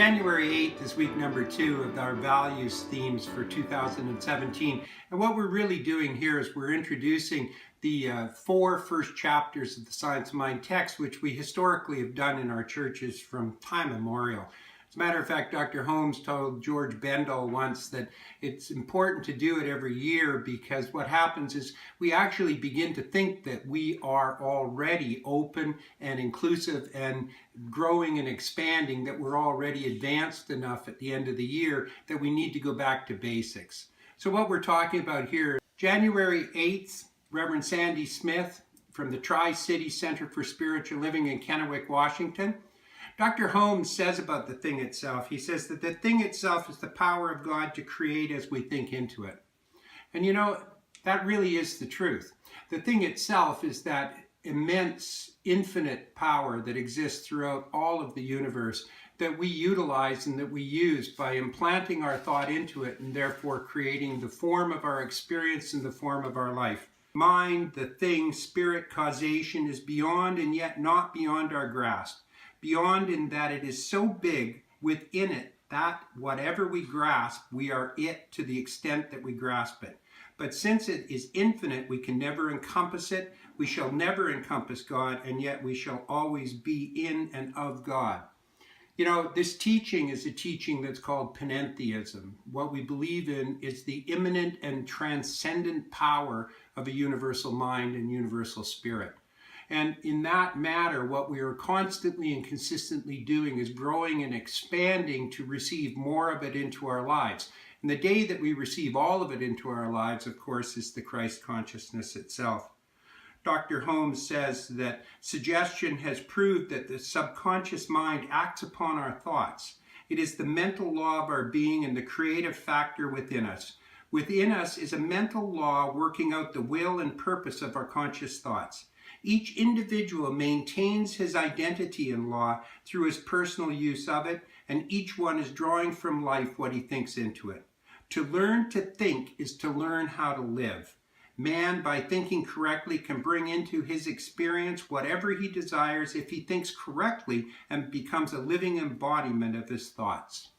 January 8th is week number 2 of our values themes for 2017. And what we're really doing here is we're introducing the 4 first chapters of the Science of Mind text, which we historically have done in our churches from time immemorial. As a matter of fact, Dr. Holmes told George Bendel once that it's important to do it every year because what happens is we actually begin to think that we are already open and inclusive and growing and expanding, that we're already advanced enough at the end of the year that we need to go back to basics. So what we're talking about here, January 8th, Reverend Sandy Smith from the Tri-City Center for Spiritual Living in Kennewick, Washington. Dr. Holmes says about the thing itself, he says that the thing itself is the power of God to create as we think into it. And you know, that really is the truth. The thing itself is that immense, infinite power that exists throughout all of the universe that we utilize and that we use by implanting our thought into it and therefore creating the form of our experience and the form of our life. Mind, the thing, spirit, causation is beyond and yet not beyond our grasp. Beyond in that it is so big within it that whatever we grasp, we are it to the extent that we grasp it. But since it is infinite, we can never encompass it. We shall never encompass God, and yet we shall always be in and of God. You know, this teaching is a teaching that's called panentheism. What we believe in is the immanent and transcendent power of a universal mind and universal spirit. And in that matter, what we are constantly and consistently doing is growing and expanding to receive more of it into our lives. And the day that we receive all of it into our lives, of course, is the Christ consciousness itself. Dr. Holmes says that suggestion has proved that the subconscious mind acts upon our thoughts. It is the mental law of our being and the creative factor within us. Within us is a mental law working out the will and purpose of our conscious thoughts. Each individual maintains his identity in law through his personal use of it, and each one is drawing from life what he thinks into it. To learn to think is to learn how to live. Man, by thinking correctly, can bring into his experience whatever he desires if he thinks correctly and becomes a living embodiment of his thoughts.